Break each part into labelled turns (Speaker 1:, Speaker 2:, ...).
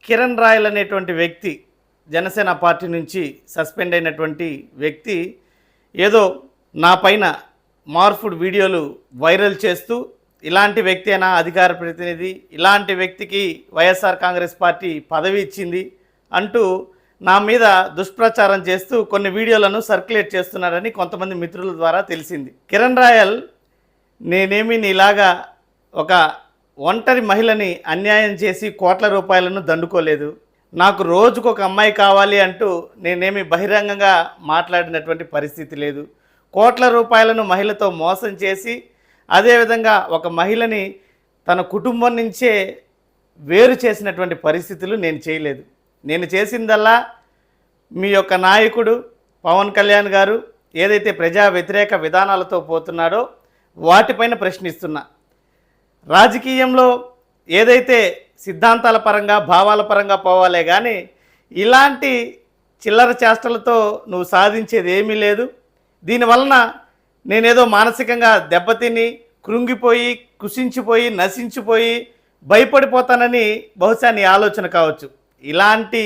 Speaker 1: Kiran royal అనేటువంటి వ్యక్తి Janasena party నుంచి సస్పెండ్ అయినటువంటి వ్యక్తి ఏదో నా పైన మార్ఫుడ్ వీడియోలు వైరల్ చేస్తూ ఇలాంటి వ్యక్తి అయినా అధికార ప్రతినిధి, ఇలాంటి వ్యక్తికి వైఎస్ఆర్ కాంగ్రెస్ పార్టీ పదవి ఇచ్చింది అంటూ నా మీద దుష్ప్రచారం చేస్తూ కొన్ని వీడియోలను సర్క్యులేట్ చేస్తున్నారని కొంతమంది మిత్రుల ద్వారా తెలిసింది. కిరణ్ రాయల్ నేనేమి నీలాగా ఒక ఒంటరి మహిళని అన్యాయం చేసి కోట్ల రూపాయలను దండుకోలేదు. నాకు రోజుకు ఒక అమ్మాయి కావాలి అంటూ నేనేమి బహిరంగంగా మాట్లాడినటువంటి పరిస్థితి లేదు. కోట్ల రూపాయలను మహిళతో మోసం చేసి అదేవిధంగా ఒక మహిళని తన కుటుంబం నుంచే వేరు చేసినటువంటి పరిస్థితులు నేను చేయలేదు. నేను చేసిందల్లా మీ యొక్క నాయకుడు పవన్ కళ్యాణ్ గారు ఏదైతే ప్రజా వ్యతిరేక విధానాలతో పోతున్నాడో వాటిపైన ప్రశ్నిస్తున్నా. రాజకీయంలో ఏదైతే సిద్ధాంతాల పరంగా భావాల పరంగా పోవాలే కానీ ఇలాంటి చిల్లర చేష్టలతో నువ్వు సాధించేది ఏమీ లేదు. దీనివలన నేనేదో మానసికంగా దెబ్బతిని కృంగిపోయి కుసించిపోయి నశించిపోయి భయపడిపోతానని బహుశా నీ ఆలోచన కావచ్చు. ఇలాంటి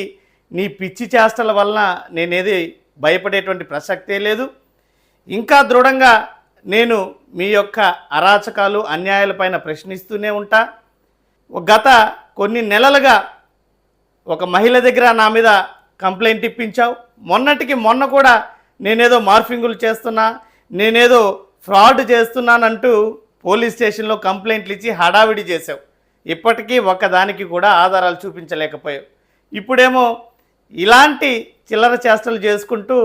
Speaker 1: నీ పిచ్చి చేష్టల వలన నేనేది భయపడేటువంటి ప్రసక్తే లేదు. ఇంకా దృఢంగా నేను మీ యొక్క అరాచకాలు అన్యాయాలపైన ప్రశ్నిస్తూనే ఉంటా. గత కొన్ని నెలలుగా ఒక మహిళ దగ్గర నా మీద కంప్లైంట్ ఇప్పించావు. మొన్న కూడా నేనేదో మార్ఫింగులు చేస్తున్నా, నేనేదో ఫ్రాడ్ చేస్తున్నానంటూ పోలీస్ స్టేషన్లో కంప్లైంట్లు ఇచ్చి హడావిడి చేసావు. ఇప్పటికీ ఒక్కదానికి కూడా ఆధారాలు చూపించలేకపోయావు. ఇప్పుడేమో ఇలాంటి చిల్లర చేష్టలు చేసుకుంటూ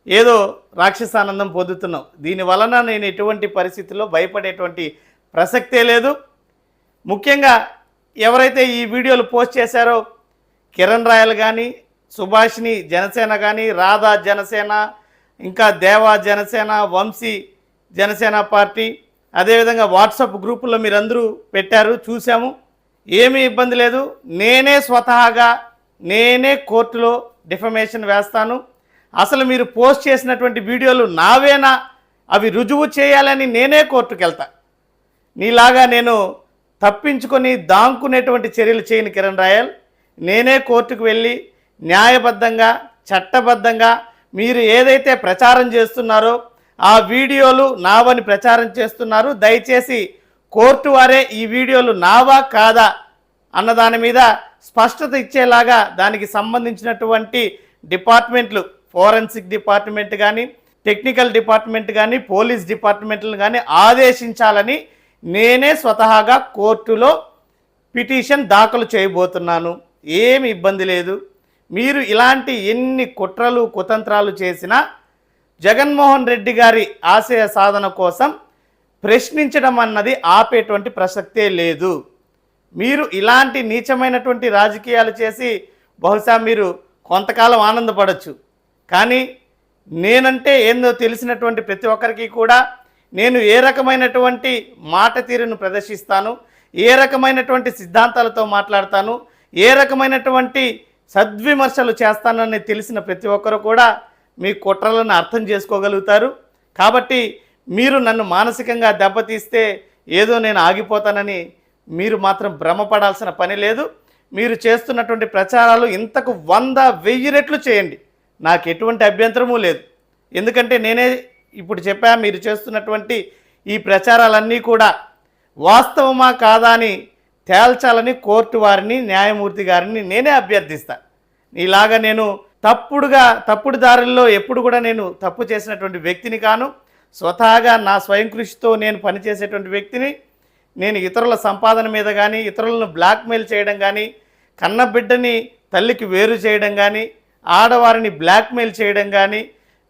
Speaker 1: ఏదో రాక్షసానందం పొందుతున్నావు. దీనివలన నేను ఎటువంటి పరిస్థితుల్లో భయపడేటువంటి ప్రసక్తే లేదు. ముఖ్యంగా ఎవరైతే ఈ వీడియోలు పోస్ట్ చేశారో కిరణ్ రాయల్ కానీ, సుభాష్ని జనసేన కానీ, రాధా జనసేన, ఇంకా దేవా జనసేన, వంశీ జనసేన పార్టీ, అదేవిధంగా వాట్సాప్ గ్రూపుల్లో మీరందరూ పెట్టారు, చూసాము. ఏమీ ఇబ్బంది లేదు. నేనే కోర్టులో డిఫమేషన్ వేస్తాను. అసలు మీరు పోస్ట్ చేసినటువంటి వీడియోలు నావేనా, అవి రుజువు చేయాలని నేనే కోర్టుకు వెళ్తా. నీలాగా నేను తప్పించుకొని దాంకునేటువంటి చర్యలు చేయను కిరణ్ రాయల్. నేనే కోర్టుకు వెళ్ళి న్యాయబద్ధంగా చట్టబద్ధంగా మీరు ఏదైతే ప్రచారం చేస్తున్నారో ఆ వీడియోలు నావని ప్రచారం చేస్తున్నారు. దయచేసి కోర్టు వారే ఈ వీడియోలు నావా కాదా అన్నదాని మీద స్పష్టత ఇచ్చేలాగా దానికి సంబంధించినటువంటి డిపార్ట్మెంట్లు, ఫోరెన్సిక్ డిపార్ట్మెంట్ కానీ, టెక్నికల్ డిపార్ట్మెంట్ కానీ, పోలీస్ డిపార్ట్మెంట్లు కానీ ఆదేశించాలని నేనే స్వతహాగా కోర్టులో పిటిషన్ దాఖలు చేయబోతున్నాను. ఏమి ఇబ్బంది లేదు. మీరు ఇలాంటి ఎన్ని కుట్రలు కుతంత్రాలు చేసినా జగన్మోహన్ రెడ్డి గారి ఆశయ సాధన కోసం ప్రశ్నించడం అన్నది ఆపేటువంటి ప్రసక్తే లేదు. మీరు ఇలాంటి నీచమైనటువంటి రాజకీయాలు చేసి బహుశా మీరు కొంతకాలం ఆనందపడవచ్చు. కానీ నేనంటే ఏందో తెలిసినటువంటి ప్రతి ఒక్కరికి కూడా నేను ఏ రకమైనటువంటి మాట తీరును ప్రదర్శిస్తాను, ఏ రకమైనటువంటి సిద్ధాంతాలతో మాట్లాడతాను, ఏ రకమైనటువంటి సద్విమర్శలు చేస్తానని తెలిసిన ప్రతి ఒక్కరు కూడా మీ కుట్రలను అర్థం చేసుకోగలుగుతారు. కాబట్టి మీరు నన్ను మానసికంగా దెబ్బతీస్తే ఏదో నేను ఆగిపోతానని మీరు మాత్రం భ్రమపడాల్సిన పని లేదు. మీరు చేస్తున్నటువంటి ప్రచారాలు ఇంతకు 100,000 రెట్లు చేయండి, నాకు ఎటువంటి అభ్యంతరమూ లేదు. ఎందుకంటే నేనే ఇప్పుడు చెప్పా, మీరు చేస్తున్నటువంటి ఈ ప్రచారాలన్నీ కూడా వాస్తవమా కాదా అని తేల్చాలని కోర్టు వారిని, న్యాయమూర్తి గారిని నేనే అభ్యర్థిస్తా. ఇలాగా నేను తప్పుడు దారుల్లో ఎప్పుడు కూడా నేను తప్పు చేసినటువంటి వ్యక్తిని కాను. స్వతహాగా నా స్వయం కృషితో నేను పనిచేసేటువంటి వ్యక్తిని. నేను ఇతరుల సంపాదన మీద కానీ, ఇతరులను బ్లాక్మెయిల్ చేయడం కానీ, కన్నబిడ్డని తల్లికి వేరు చేయడం కానీ, ఆడవారిని బ్లాక్మెయిల్ చేయడం కానీ,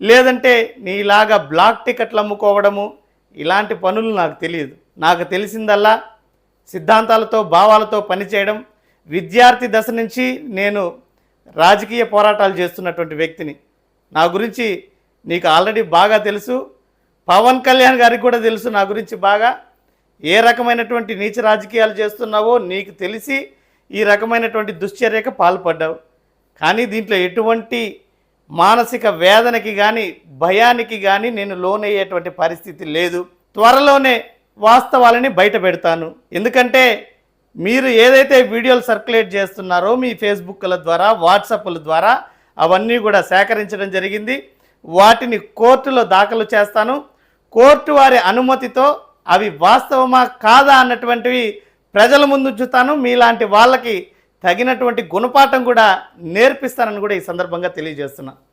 Speaker 1: లేదంటే నీలాగా బ్లాక్ టికెట్లు అమ్ముకోవడము, ఇలాంటి పనులు నాకు తెలియదు. నాకు తెలిసిందల్లా సిద్ధాంతాలతో భావాలతో పనిచేయడం. విద్యార్థి దశ నుంచి నేను రాజకీయ పోరాటాలు చేస్తున్నటువంటి వ్యక్తిని. నా గురించి నీకు ఆల్రెడీ బాగా తెలుసు. పవన్ కళ్యాణ్ గారికి కూడా తెలుసు నా గురించి బాగా. ఏ రకమైనటువంటి నీచ రాజకీయాలు చేస్తున్నావో నీకు తెలిసి ఈ రకమైనటువంటి దుశ్చర్యకు పాల్పడ్డావు. కానీ దీంట్లో ఎటువంటి మానసిక వేదనకి కానీ భయానికి కానీ నేను లోనయ్యేటువంటి పరిస్థితి లేదు. త్వరలోనే వాస్తవాలని బయట పెడతాను. ఎందుకంటే మీరు ఏదైతే వీడియోలు సర్క్యులేట్ చేస్తున్నారో మీ ఫేస్బుక్ల ద్వారా, వాట్సాప్ల ద్వారా అవన్నీ కూడా సేకరించడం జరిగింది. వాటిని కోర్టులో దాఖలు చేస్తాను. కోర్టు వారి అనుమతితో అవి వాస్తవమా కాదా అన్నటువంటివి ప్రజల ముందు ఉంచుతాను. మీలాంటి వాళ్ళకి తగినటువంటి గుణపాఠం కూడా నేర్పిస్తానని కూడా ఈ సందర్భంగా తెలియజేస్తున్నా.